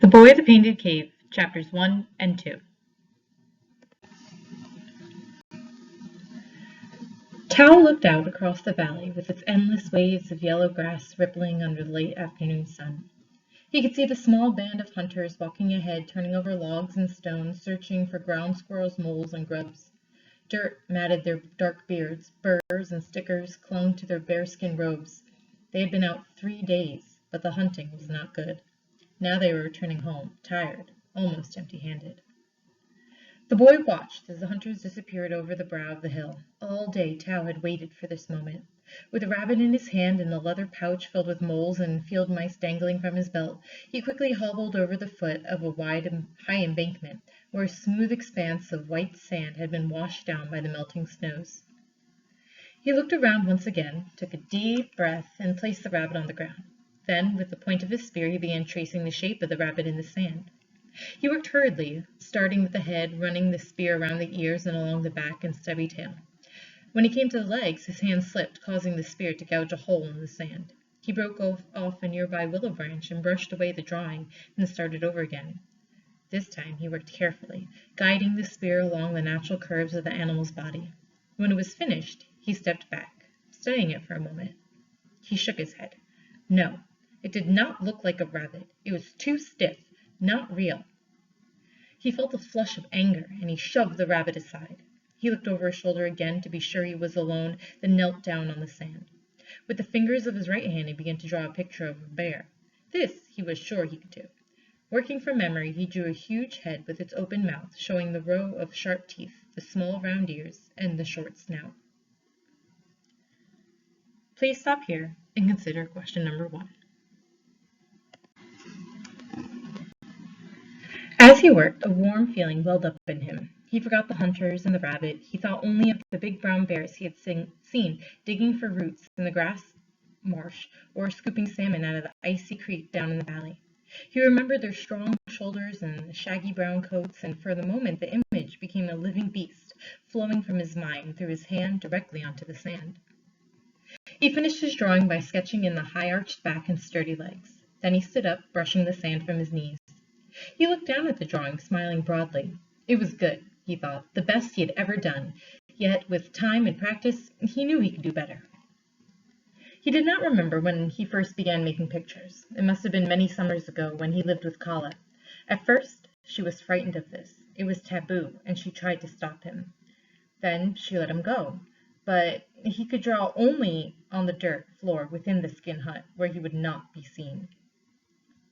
Boy at the Painted Cave, Chapters 1 and 2. Tao looked out across the valley with its endless waves of yellow grass rippling under the late afternoon sun. He could see the small band of hunters walking ahead, turning over logs and stones, searching for ground squirrels, moles, and grubs. Dirt matted their dark beards, burrs and stickers clung to their bearskin robes. They had been out 3 days, but the hunting was not good. Now they were returning home, tired, almost empty-handed. The boy watched as the hunters disappeared over the brow of the hill. All day Tao had waited for this moment. With a rabbit in his hand and a leather pouch filled with moles and field mice dangling from his belt, he quickly hobbled over the foot of a wide and high embankment, where a smooth expanse of white sand had been washed down by the melting snows. He looked around once again, took a deep breath, and placed the rabbit on the ground. Then, with the point of his spear, he began tracing the shape of the rabbit in the sand. He worked hurriedly, starting with the head, running the spear around the ears and along the back and stubby tail. When he came to the legs, his hand slipped, causing the spear to gouge a hole in the sand. He broke off a nearby willow branch and brushed away the drawing, and started over again. This time he worked carefully, guiding the spear along the natural curves of the animal's body. When it was finished, he stepped back, studying it for a moment. He shook his head. No. It did not look like a rabbit. It was too stiff, not real. He felt a flush of anger, and he shoved the rabbit aside. He looked over his shoulder again to be sure he was alone, then knelt down on the sand. With the fingers of his right hand, he began to draw a picture of a bear. This he was sure he could do. Working from memory, he drew a huge head with its open mouth, showing the row of sharp teeth, the small round ears, and the short snout. Please stop here and consider question number 1. As he worked, a warm feeling welled up in him. He forgot the hunters and the rabbit. He thought only of the big brown bears he had seen digging for roots in the grass marsh or scooping salmon out of the icy creek down in the valley. He remembered their strong shoulders and shaggy brown coats, and for the moment the image became a living beast, flowing from his mind through his hand directly onto the sand. He finished his drawing by sketching in the high-arched back and sturdy legs. Then he stood up, brushing the sand from his knees. He looked down at the drawing, smiling broadly. It was good, he thought, the best he had ever done, yet with time and practice, he knew he could do better. He did not remember when he first began making pictures. It must have been many summers ago when he lived with Kala. At first, she was frightened of this. It was taboo, and she tried to stop him. Then she let him go, but he could draw only on the dirt floor within the skin hut, where he would not be seen.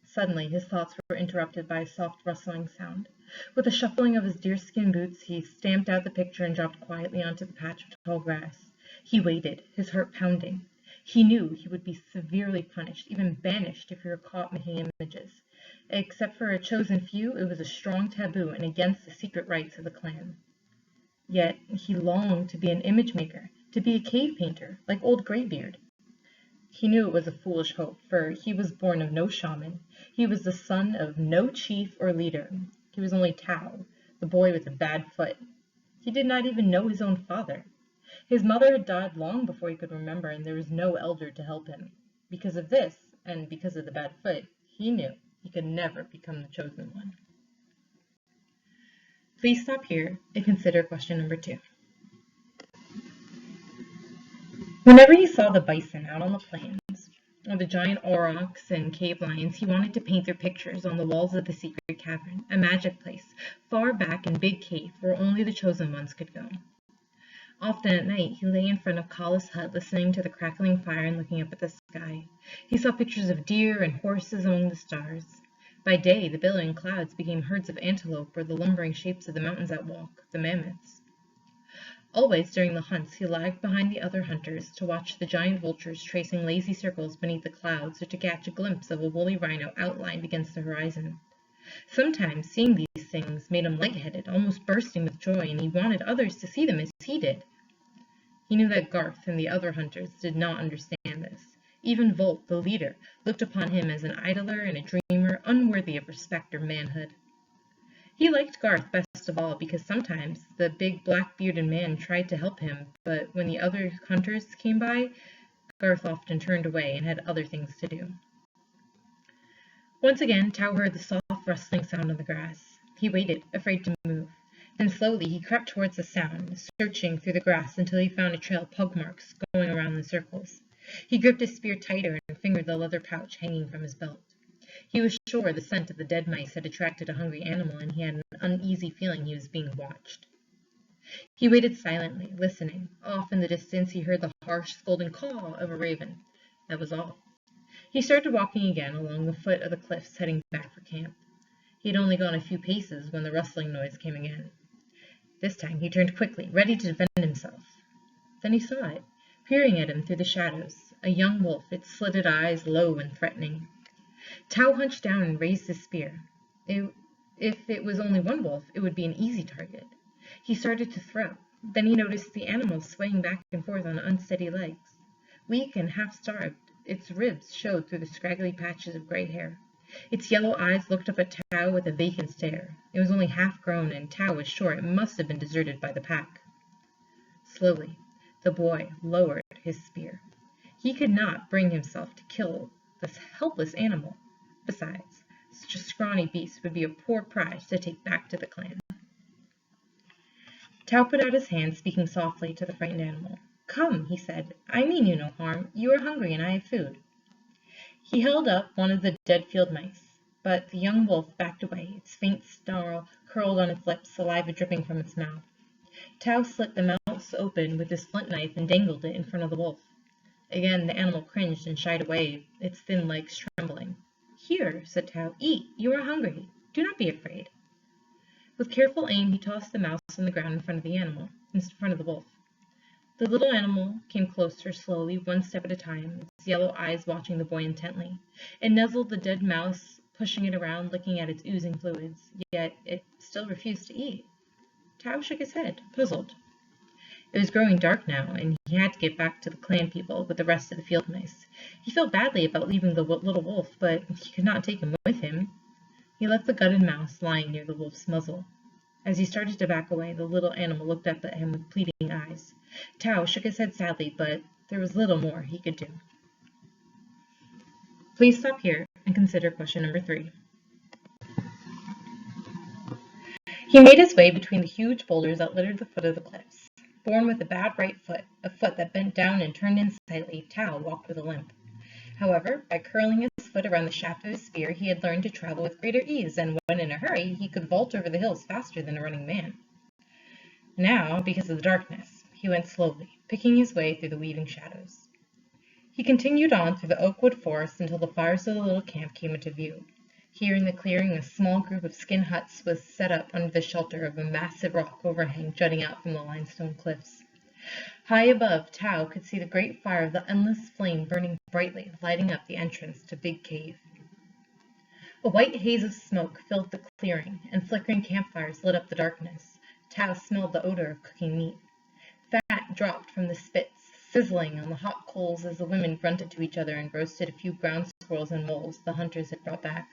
Suddenly, his thoughts were interrupted by a soft rustling sound. With a shuffling of his deerskin boots, he stamped out the picture and dropped quietly onto the patch of tall grass. He waited, his heart pounding. He knew he would be severely punished, even banished, if he were caught making images. Except for a chosen few, it was a strong taboo and against the secret rites of the clan. Yet he longed to be an image maker, to be a cave painter, like old Graybeard. He knew it was a foolish hope, for he was born of no shaman. He was the son of no chief or leader. He was only Tao, the boy with a bad foot. He did not even know his own father. His mother had died long before he could remember, and there was no elder to help him. Because of this, and because of the bad foot, he knew he could never become the chosen one. Please stop here and consider question number 2. Whenever he saw the bison out on the plains, or the giant aurochs and cave lions, he wanted to paint their pictures on the walls of the secret cavern, a magic place, far back in Big Cave, where only the chosen ones could go. Often at night, he lay in front of Kala's hut, listening to the crackling fire and looking up at the sky. He saw pictures of deer and horses among the stars. By day, the billowing clouds became herds of antelope or the lumbering shapes of the mountains that walk, the mammoths. Always during the hunts, he lagged behind the other hunters to watch the giant vultures tracing lazy circles beneath the clouds or to catch a glimpse of a woolly rhino outlined against the horizon. Sometimes seeing these things made him lightheaded, almost bursting with joy, and he wanted others to see them as he did. He knew that Garth and the other hunters did not understand this. Even Volt, the leader, looked upon him as an idler and a dreamer, unworthy of respect or manhood. He liked Garth best of all because sometimes the big black-bearded man tried to help him, but when the other hunters came by, Garth often turned away and had other things to do. Once again, Tao heard the soft rustling sound on the grass. He waited, afraid to move. Then slowly he crept towards the sound, searching through the grass until he found a trail of pug marks going around in circles. He gripped his spear tighter and fingered the leather pouch hanging from his belt. He was sure the scent of the dead mice had attracted a hungry animal, and he had an uneasy feeling he was being watched. He waited silently, listening. Off in the distance he heard the harsh, scolding caw of a raven. That was all. He started walking again along the foot of the cliffs, heading back for camp. He had only gone a few paces when the rustling noise came again. This time he turned quickly, ready to defend himself. Then he saw it, peering at him through the shadows, a young wolf, its slitted eyes low and threatening. Tao hunched down and raised his spear. If it was only one wolf, it would be an easy target. He started to throw. Then he noticed the animal swaying back and forth on unsteady legs. Weak and half-starved, its ribs showed through the scraggly patches of gray hair. Its yellow eyes looked up at Tao with a vacant stare. It was only half-grown, and Tao was sure it must have been deserted by the pack. Slowly, the boy lowered his spear. He could not bring himself to kill this helpless animal. Besides, such a scrawny beast would be a poor prize to take back to the clan. Tao put out his hand, speaking softly to the frightened animal. "Come," he said. "I mean you no harm. You are hungry, and I have food." He held up one of the dead field mice, but the young wolf backed away, its faint snarl curled on its lips, saliva dripping from its mouth. Tao slit the mouse open with his flint knife and dangled it in front of the wolf. Again the animal cringed and shied away, its thin legs trembling. "Here," said Tao, "eat. You are hungry. Do not be afraid." With careful aim he tossed the mouse on the ground in front of the wolf. The little animal came closer, slowly, one step at a time, its yellow eyes watching the boy intently. It nuzzled the dead mouse, pushing it around, licking at its oozing fluids, yet it still refused to eat. Tao shook his head, puzzled. It was growing dark now, and he had to get back to the clan people with the rest of the field mice. He felt badly about leaving the little wolf, but he could not take him with him. He left the gutted mouse lying near the wolf's muzzle. As he started to back away, the little animal looked up at him with pleading eyes. Tao shook his head sadly, but there was little more he could do. Please stop here and consider question number 3. He made his way between the huge boulders that littered the foot of the cliffs. Born with a bad right foot, a foot that bent down and turned in slightly, Tao walked with a limp. However, by curling his foot around the shaft of his spear, he had learned to travel with greater ease, and when in a hurry, he could vault over the hills faster than a running man. Now, because of the darkness, he went slowly, picking his way through the weaving shadows. He continued on through the oakwood forest until the fires of the little camp came into view. Here in the clearing, a small group of skin huts was set up under the shelter of a massive rock overhang jutting out from the limestone cliffs. High above, Tao could see the great fire of the endless flame burning brightly, lighting up the entrance to Big Cave. A white haze of smoke filled the clearing, and flickering campfires lit up the darkness. Tao smelled the odor of cooking meat. Fat dropped from the spits, sizzling on the hot coals as the women grunted to each other and roasted a few ground squirrels and moles the hunters had brought back.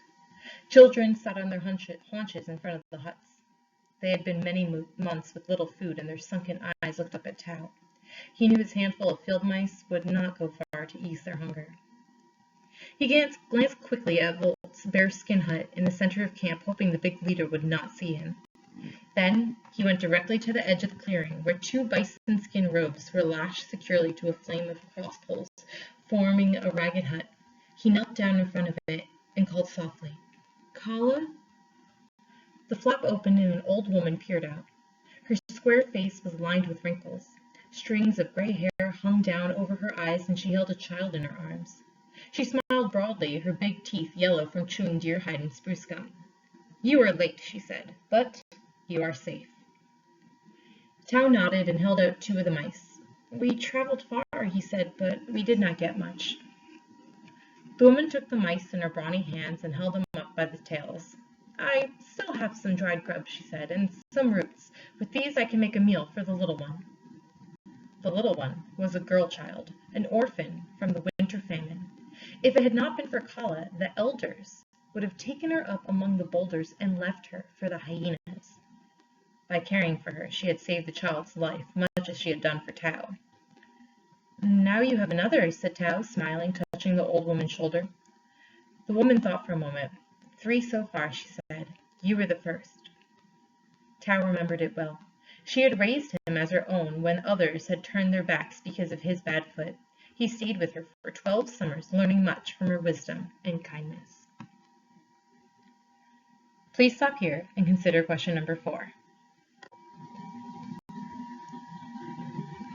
Children sat on their haunches in front of the huts. They had been many months with little food, and their sunken eyes looked up at Tao. He knew his handful of field mice would not go far to ease their hunger. He glanced quickly at Volt's bearskin hut in the center of camp, hoping the big leader would not see him. Then he went directly to the edge of the clearing, where 2 bison skin robes were lashed securely to a flame of cross poles, forming a ragged hut. He knelt down in front of it and called softly, "Kala?" The flap opened and an old woman peered out. Her square face was lined with wrinkles. Strings of gray hair hung down over her eyes, and she held a child in her arms. She smiled broadly, her big teeth yellow from chewing deer hide and spruce gum. "You are late," she said, "but you are safe." Tao nodded and held out 2 of the mice. "We traveled far," he said, "but we did not get much." The woman took the mice in her brawny hands and held them up by the tails. "I still have some dried grub," she said, "and some roots. With these I can make a meal for the little one." The little one was a girl child, an orphan from the winter famine. If it had not been for Kala, the elders would have taken her up among the boulders and left her for the hyenas. By caring for her, she had saved the child's life, much as she had done for Tao. "Now you have another," said Tao, smiling, touching the old woman's shoulder. The woman thought for a moment. 3 so far, she said. You were the first. Tao remembered it well. She had raised him as her own when others had turned their backs because of his bad foot. He stayed with her for 12 summers, learning much from her wisdom and kindness. Please stop here and consider question number 4.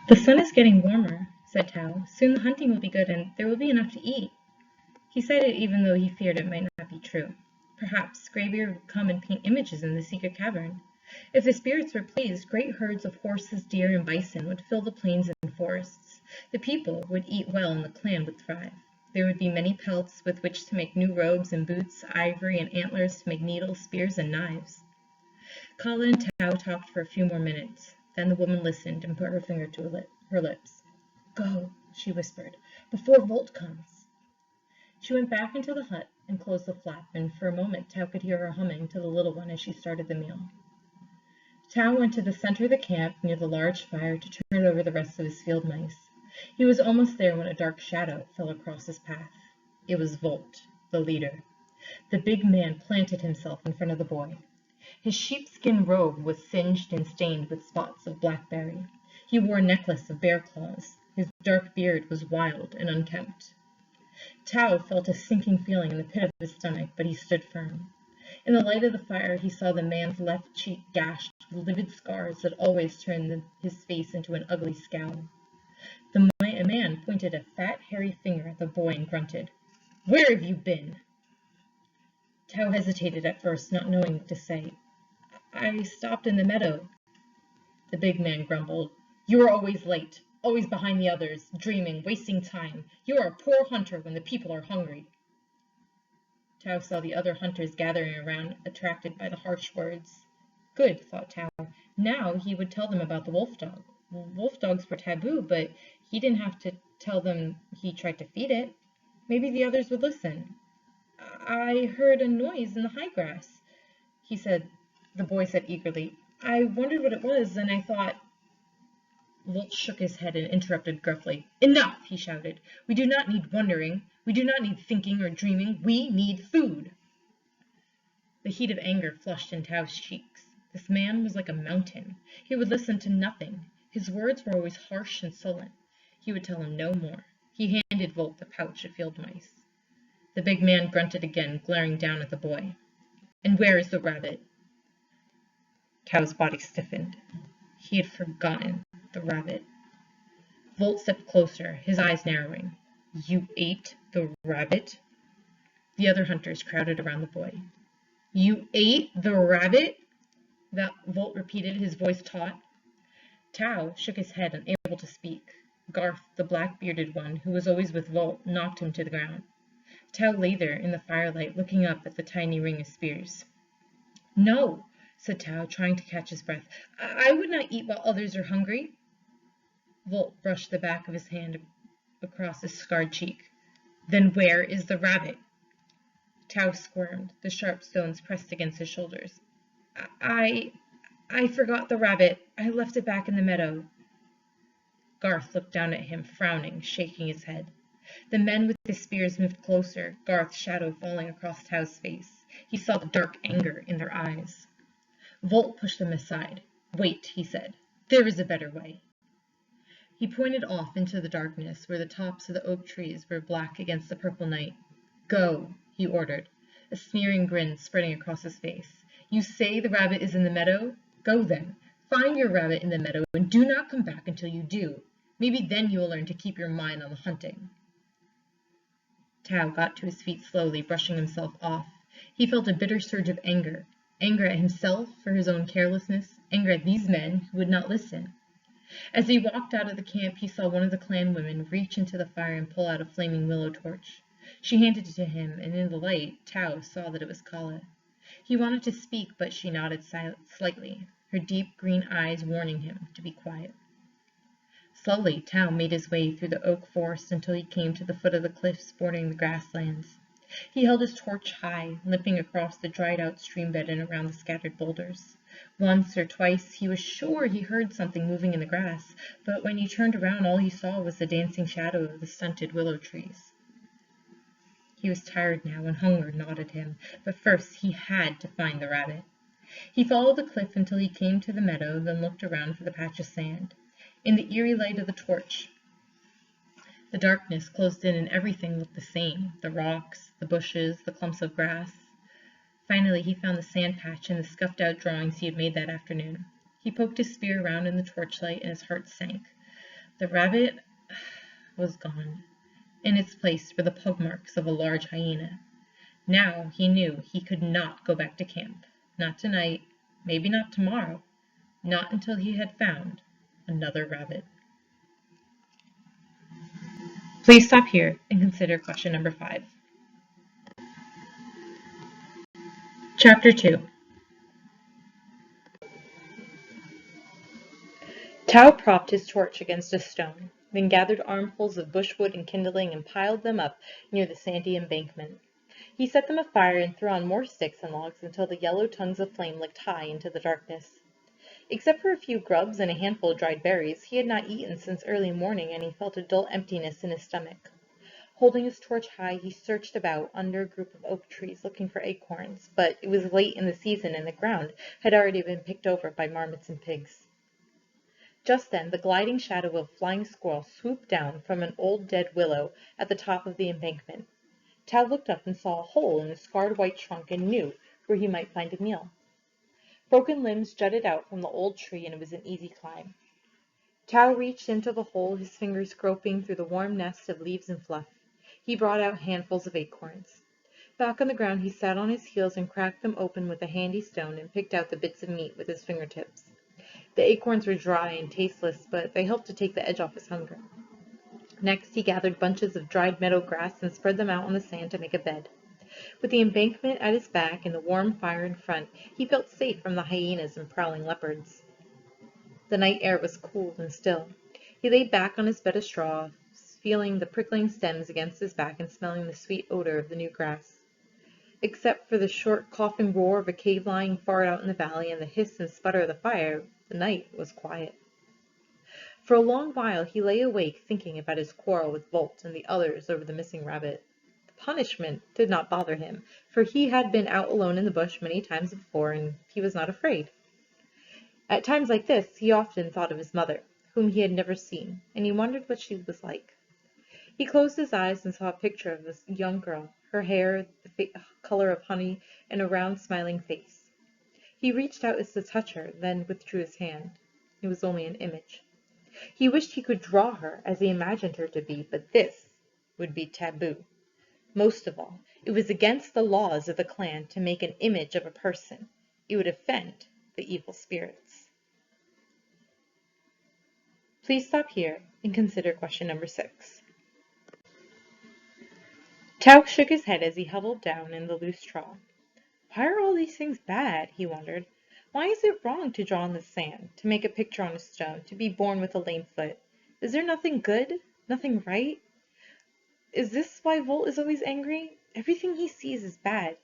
The sun is getting warmer, said Tao. Soon the hunting will be good and there will be enough to eat. He said it even though he feared it might not be true. Perhaps Greybeard would come and paint images in the secret cavern. If the spirits were pleased, great herds of horses, deer, and bison would fill the plains and forests. The people would eat well and the clan would thrive. There would be many pelts with which to make new robes and boots, ivory and antlers to make needles, spears, and knives. Kala and Tao talked for a few more minutes. Then the woman listened and put her finger to her lips. Go, she whispered, before Volt comes. She went back into the hut and closed the flap, and for a moment Tao could hear her humming to the little one as she started the meal. Tao went to the center of the camp near the large fire to turn over the rest of his field mice. He was almost there when a dark shadow fell across his path. It was Volt, the leader. The big man planted himself in front of the boy. His sheepskin robe was singed and stained with spots of blackberry. He wore a necklace of bear claws. His dark beard was wild and unkempt. Tao felt a sinking feeling in the pit of his stomach, but he stood firm. In the light of the fire, he saw the man's left cheek gashed with livid scars that always turned his face into an ugly scowl. The man pointed a fat, hairy finger at the boy and grunted, Where have you been? Tao hesitated at first, not knowing what to say. I stopped in the meadow. The big man grumbled. You are always late, always behind the others, dreaming, wasting time. You are a poor hunter when the people are hungry. Tao saw the other hunters gathering around, attracted by the harsh words. Good, thought Tao. Now he would tell them about the wolf dog. Wolf dogs were taboo, but he didn't have to tell them he tried to feed it. Maybe the others would listen. I heard a noise in the high grass, he said. The boy said eagerly. I wondered what it was, and I thought... Volt shook his head and interrupted gruffly. Enough, he shouted. We do not need wondering. We do not need thinking or dreaming. We need food. The heat of anger flushed in Tao's cheeks. This man was like a mountain. He would listen to nothing. His words were always harsh and sullen. He would tell him no more. He handed Volt the pouch of field mice. The big man grunted again, glaring down at the boy. And where is the rabbit? Tao's body stiffened. He had forgotten the rabbit. Volt stepped closer, his eyes narrowing. You ate the rabbit? The other hunters crowded around the boy. You ate the rabbit? Volt repeated, his voice taut. Tao shook his head, unable to speak. Garth, the black-bearded one, who was always with Volt, knocked him to the ground. Tao lay there in the firelight, looking up at the tiny ring of spears. No, said Tao, trying to catch his breath. I would not eat while others are hungry. Volt brushed the back of his hand across his scarred cheek. Then where is the rabbit? Tao squirmed, the sharp stones pressed against his shoulders. I forgot the rabbit. I left it back in the meadow. Garth looked down at him, frowning, shaking his head. The men with the spears moved closer, Garth's shadow falling across Tao's face. He saw the dark anger in their eyes. Volt pushed them aside. Wait, he said. There is a better way. He pointed off into the darkness, where the tops of the oak trees were black against the purple night. Go, he ordered, a sneering grin spreading across his face. You say the rabbit is in the meadow? Go then. Find your rabbit in the meadow, and do not come back until you do. Maybe then you will learn to keep your mind on the hunting. Tao got to his feet slowly, brushing himself off. He felt a bitter surge of anger. Anger at himself for his own carelessness, anger at these men who would not listen. As he walked out of the camp, he saw one of the clan women reach into the fire and pull out a flaming willow torch. She handed it to him, and in the light, Tao saw that it was Kala. He wanted to speak, but she nodded slightly, her deep green eyes warning him to be quiet. Slowly, Tao made his way through the oak forest until he came to the foot of the cliffs bordering the grasslands. He held his torch high, limping across the dried-out stream bed and around the scattered boulders. Once or twice he was sure he heard something moving in the grass, but when he turned around all he saw was the dancing shadow of the stunted willow trees. He was tired now, and hunger gnawed at him, but first he had to find the rabbit. He followed the cliff until he came to the meadow, then looked around for the patch of sand. In the eerie light of the torch, the darkness closed in and everything looked the same, the rocks, the bushes, the clumps of grass. Finally he found the sand patch and the scuffed-out drawings he had made that afternoon. He poked his spear around in the torchlight, and his heart sank. The rabbit was gone. In its place were the pug marks of a large hyena. Now he knew he could not go back to camp. Not tonight, maybe not tomorrow, not until he had found another rabbit. Please stop here and consider question number 5. Chapter 2. Tao propped his torch against a stone, then gathered armfuls of bushwood and kindling and piled them up near the sandy embankment. He set them afire and threw on more sticks and logs until the yellow tongues of flame licked high into the darkness. Except for a few grubs and a handful of dried berries, he had not eaten since early morning, and he felt a dull emptiness in his stomach. Holding his torch high, he searched about under a group of oak trees looking for acorns, but it was late in the season and the ground had already been picked over by marmots and pigs. Just then the gliding shadow of a flying squirrel swooped down from an old dead willow at the top of the embankment. Tao looked up and saw a hole in the scarred white trunk and knew where he might find a meal. Broken limbs jutted out from the old tree, and it was an easy climb. Tao reached into the hole, his fingers groping through the warm nest of leaves and fluff. He brought out handfuls of acorns. Back on the ground he sat on his heels and cracked them open with a handy stone and picked out the bits of meat with his fingertips. The acorns were dry and tasteless, but they helped to take the edge off his hunger. Next he gathered bunches of dried meadow grass and spread them out on the sand to make a bed. With the embankment at his back and the warm fire in front, he felt safe from the hyenas and prowling leopards. The night air was cool and still. He lay back on his bed of straw, feeling the prickling stems against his back and smelling the sweet odor of the new grass. Except for the short coughing roar of a cave lying far out in the valley and the hiss and sputter of the fire, the night was quiet. For a long while he lay awake thinking about his quarrel with Volt and the others over the missing rabbit. The punishment did not bother him, for he had been out alone in the bush many times before, and he was not afraid. At times like this he often thought of his mother, whom he had never seen, and he wondered what she was like. He closed his eyes and saw a picture of this young girl, her hair the color of honey, and a round smiling face. He reached out as to touch her, then withdrew his hand. It was only an image. He wished he could draw her as he imagined her to be, but this would be taboo. Most of all, it was against the laws of the clan to make an image of a person. It would offend the evil spirits. Please stop here and consider question number 6. Tao shook his head as he huddled down in the loose straw. Why are all these things bad? He wondered. Why is it wrong to draw in the sand, to make a picture on a stone, to be born with a lame foot? Is there nothing good? Nothing right? Is this why Volt is always angry? Everything he sees is bad.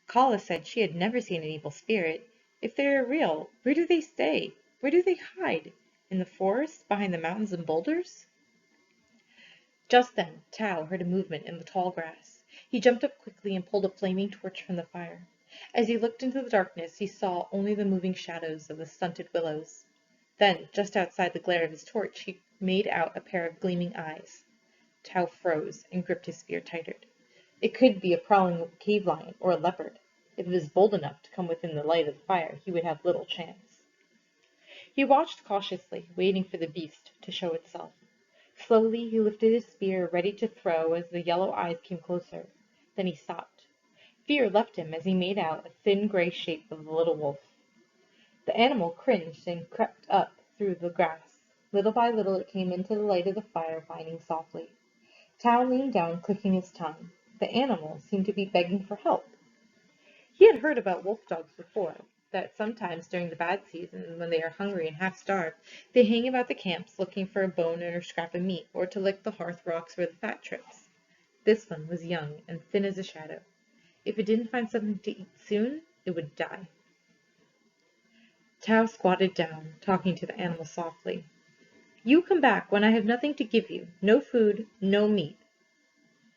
Kala said she had never seen an evil spirit. If they are real, where do they stay? Where do they hide? In the forest, behind the mountains and boulders? Just then Tao heard a movement in the tall grass. He jumped up quickly and pulled a flaming torch from the fire. As he looked into the darkness, he saw only the moving shadows of the stunted willows. Then, just outside the glare of his torch, he made out a pair of gleaming eyes. Tao froze and gripped his spear tighter. It could be a prowling cave lion or a leopard. If it was bold enough to come within the light of the fire, he would have little chance. He watched cautiously, waiting for the beast to show itself. Slowly he lifted his spear, ready to throw as the yellow eyes came closer. Then he stopped. Fear left him as he made out a thin gray shape of the little wolf. The animal cringed and crept up through the grass. Little by little it came into the light of the fire, whining softly. Tao leaned down, clicking his tongue. The animal seemed to be begging for help. He had heard about wolf dogs before, that sometimes during the bad season, when they are hungry and half-starved, they hang about the camps looking for a bone or a scrap of meat, or to lick the hearth rocks where the fat trips. This one was young and thin as a shadow. If it didn't find something to eat soon, it would die. Tao squatted down, talking to the animal softly. You come back when I have nothing to give you, no food, no meat.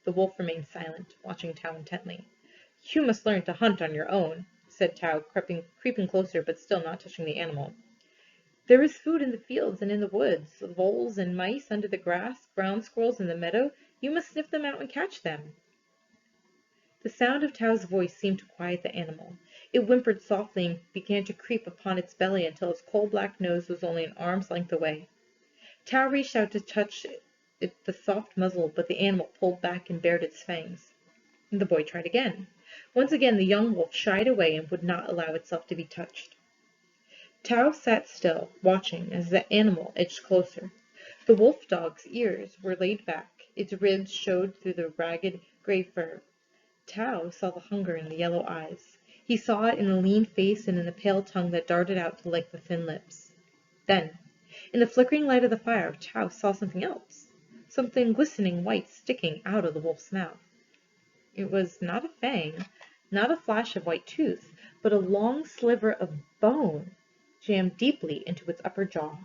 The wolf remained silent, watching Tao intently. "You must learn to hunt on your own," said Tao, creeping closer but still not touching the animal. "There is food in the fields and in the woods, voles and mice under the grass, ground squirrels in the meadow. You must sniff them out and catch them." The sound of Tao's voice seemed to quiet the animal. It whimpered softly and began to creep upon its belly until its coal-black nose was only an arm's length away. Tao reached out to touch the soft muzzle, but the animal pulled back and bared its fangs. The boy tried again. Once again the young wolf shied away and would not allow itself to be touched. Tao sat still, watching as the animal edged closer. The wolf dog's ears were laid back, its ribs showed through the ragged gray fur. Tao saw the hunger in the yellow eyes. He saw it in the lean face and in the pale tongue that darted out to lick the thin lips. Then, in the flickering light of the fire, Tao saw something else, something glistening white sticking out of the wolf's mouth. It was not a fang, not a flash of white tooth, but a long sliver of bone jammed deeply into its upper jaw.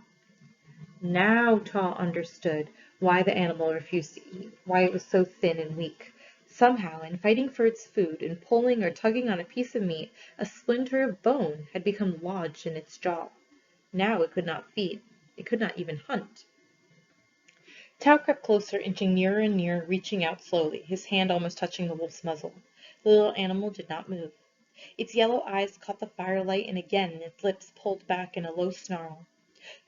Now Tao understood why the animal refused to eat, why it was so thin and weak. Somehow, in fighting for its food, in pulling or tugging on a piece of meat, a splinter of bone had become lodged in its jaw. Now it could not feed. It could not even hunt. Tao crept closer, inching nearer and nearer, reaching out slowly, his hand almost touching the wolf's muzzle. The little animal did not move. Its yellow eyes caught the firelight, and again its lips pulled back in a low snarl.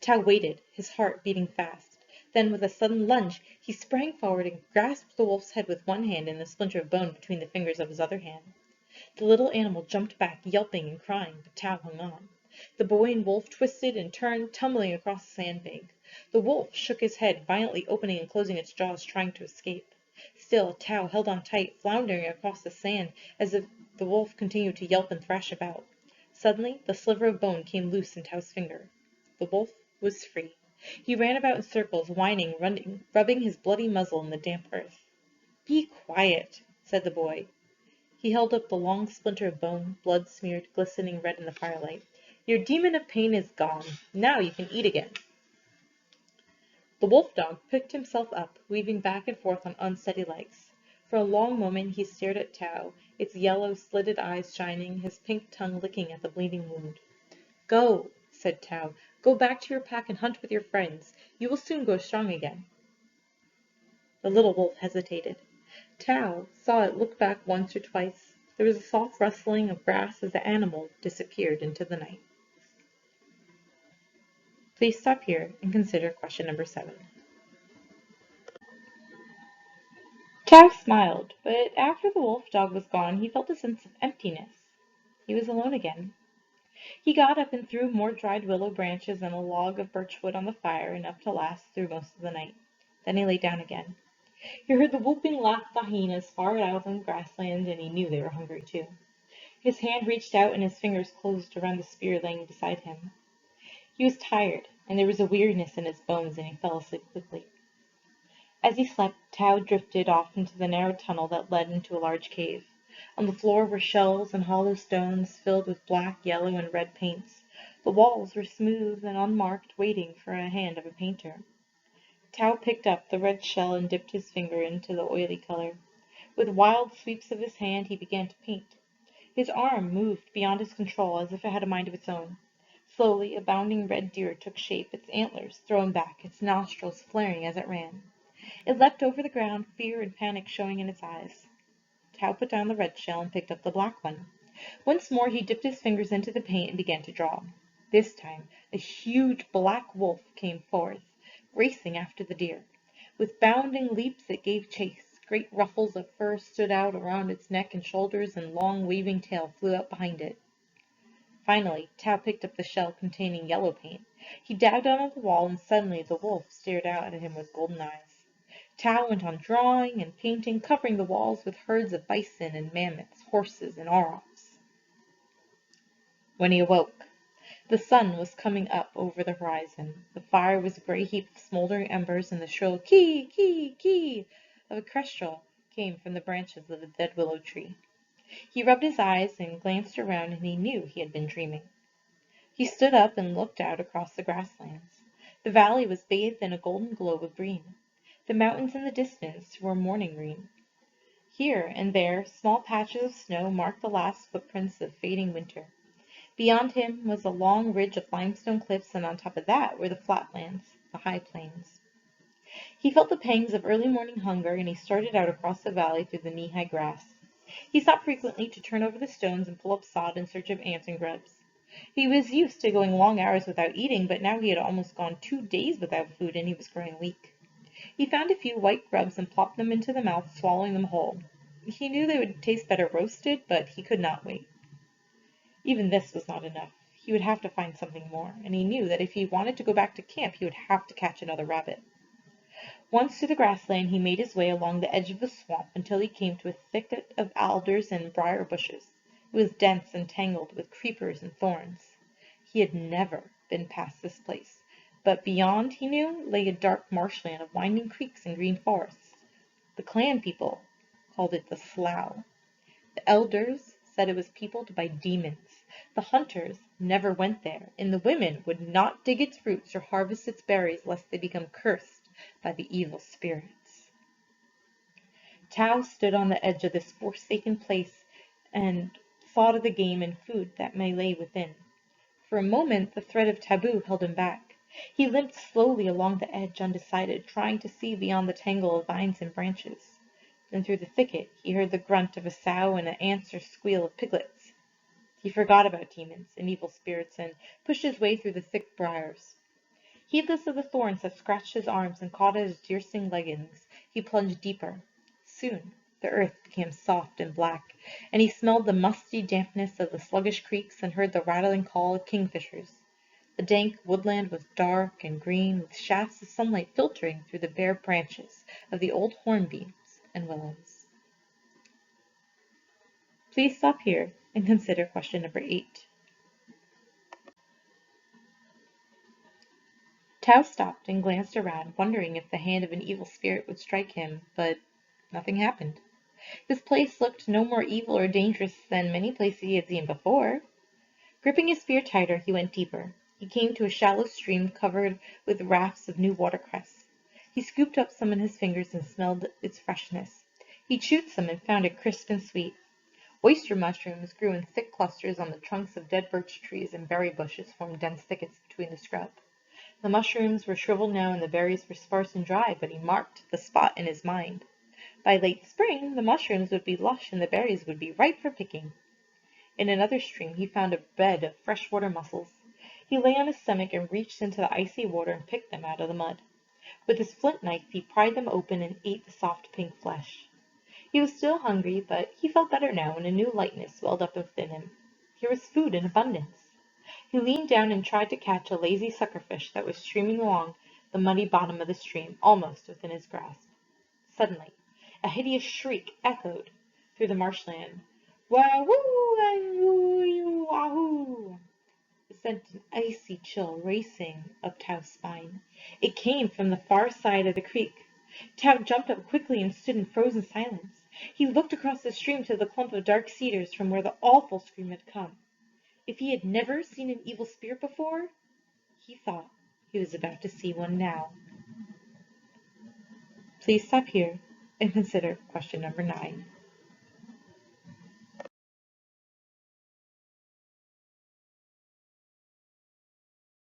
Tao waited, his heart beating fast. Then, with a sudden lunge, he sprang forward and grasped the wolf's head with one hand and the splinter of bone between the fingers of his other hand. The little animal jumped back, yelping and crying, but Tao hung on. The boy and wolf twisted and turned, tumbling across the sandbank. The wolf shook his head, violently opening and closing its jaws, trying to escape. Still, Tao held on tight, floundering across the sand as if the wolf continued to yelp and thrash about. Suddenly, the sliver of bone came loose in Tao's finger. The wolf was free. He ran about in circles, whining, running, rubbing his bloody muzzle in the damp earth. "Be quiet," said the boy. He held up the long splinter of bone, blood-smeared, glistening red in the firelight. "Your demon of pain is gone. Now you can eat again." The wolf dog picked himself up, weaving back and forth on unsteady legs. For a long moment he stared at Tao, its yellow, slitted eyes shining, his pink tongue licking at the bleeding wound. "Go," said Tao. "Go back to your pack and hunt with your friends. You will soon grow strong again." The little wolf hesitated. Tao saw it look back once or twice. There was a soft rustling of grass as the animal disappeared into the night. Please stop here and consider question number 7. Tao smiled, but after the wolf dog was gone, he felt a sense of emptiness. He was alone again. He got up and threw more dried willow branches and a log of birchwood on the fire, enough to last through most of the night. Then he lay down again. He heard the whooping laugh of the hyenas far out on the grassland, and he knew they were hungry too. His hand reached out and his fingers closed around the spear laying beside him. He was tired, and there was a weariness in his bones, and he fell asleep quickly. As he slept, Tao drifted off into the narrow tunnel that led into a large cave. On the floor were shells and hollow stones filled with black, yellow, and red paints. The walls were smooth and unmarked, waiting for a hand of a painter. Tao picked up the red shell and dipped his finger into the oily color. With wild sweeps of his hand he began to paint. His arm moved beyond his control as if it had a mind of its own. Slowly a bounding red deer took shape, its antlers thrown back, its nostrils flaring as it ran. It leapt over the ground, fear and panic showing in its eyes. Tao put down the red shell and picked up the black one. Once more he dipped his fingers into the paint and began to draw. This time a huge black wolf came forth, racing after the deer. With bounding leaps it gave chase. Great ruffles of fur stood out around its neck and shoulders, and long waving tail flew out behind it. Finally, Tao picked up the shell containing yellow paint. He dabbed it on the wall, and suddenly the wolf stared out at him with golden eyes. Tao went on drawing and painting, covering the walls with herds of bison and mammoths, horses and aurochs. When he awoke, the sun was coming up over the horizon. The fire was a gray heap of smoldering embers, and the shrill kee, kee, kee of a kestrel came from the branches of the dead willow tree. He rubbed his eyes and glanced around, and he knew he had been dreaming. He stood up and looked out across the grasslands. The valley was bathed in a golden globe of green. The mountains in the distance were morning green. Here and there, small patches of snow marked the last footprints of fading winter. Beyond him was a long ridge of limestone cliffs, and on top of that were the flatlands, the high plains. He felt the pangs of early morning hunger, and he started out across the valley through the knee-high grass. He stopped frequently to turn over the stones and pull up sod in search of ants and grubs. He was used to going long hours without eating, but now he had almost gone 2 days without food, and he was growing weak. He found a few white grubs and plopped them into the mouth, swallowing them whole. He knew they would taste better roasted, but he could not wait. Even this was not enough. He would have to find something more, and he knew that if he wanted to go back to camp, he would have to catch another rabbit. Once through the grassland, he made his way along the edge of the swamp until he came to a thicket of alders and briar bushes. It was dense and tangled with creepers and thorns. He had never been past this place, but beyond, he knew, lay a dark marshland of winding creeks and green forests. The clan people called it the Slough. The elders said it was peopled by demons. The hunters never went there, and the women would not dig its roots or harvest its berries lest they become cursed by the evil spirits. Tao stood on the edge of this forsaken place and thought of the game and food that may lay within. For a moment the threat of taboo held him back. He limped slowly along the edge, undecided, trying to see beyond the tangle of vines and branches. Then through the thicket he heard the grunt of a sow and the answer squeal of piglets. He forgot about demons and evil spirits and pushed his way through the thick briars. Heedless of the thorns that scratched his arms and caught at his deerskin leggings, he plunged deeper. Soon the earth became soft and black, and he smelled the musty dampness of the sluggish creeks and heard the rattling call of kingfishers. The dank woodland was dark and green, with shafts of sunlight filtering through the bare branches of the old hornbeams and willows. Please stop here and consider question number 8. Tao stopped and glanced around, wondering if the hand of an evil spirit would strike him, but nothing happened. This place looked no more evil or dangerous than many places he had seen before. Gripping his spear tighter, he went deeper. He came to a shallow stream covered with rafts of new watercress. He scooped up some in his fingers and smelled its freshness. He chewed some and found it crisp and sweet. Oyster mushrooms grew in thick clusters on the trunks of dead birch trees, and berry bushes formed dense thickets between the scrub. The mushrooms were shriveled now and the berries were sparse and dry, but he marked the spot in his mind. By late spring, the mushrooms would be lush and the berries would be ripe for picking. In another stream he found a bed of freshwater mussels. He lay on his stomach and reached into the icy water and picked them out of the mud. With his flint knife he pried them open and ate the soft pink flesh. He was still hungry, but he felt better now, and a new lightness welled up within him. Here was food in abundance. He leaned down and tried to catch a lazy suckerfish that was streaming along the muddy bottom of the stream, almost within his grasp. Suddenly, a hideous shriek echoed through the marshland. Wah-woo! Wahoo! It sent an icy chill racing up Tao's spine. It came from the far side of the creek. Tao jumped up quickly and stood in frozen silence. He looked across the stream to the clump of dark cedars from where the awful scream had come. If he had never seen an evil spirit before, he thought he was about to see one now. Please stop here and consider question number 9.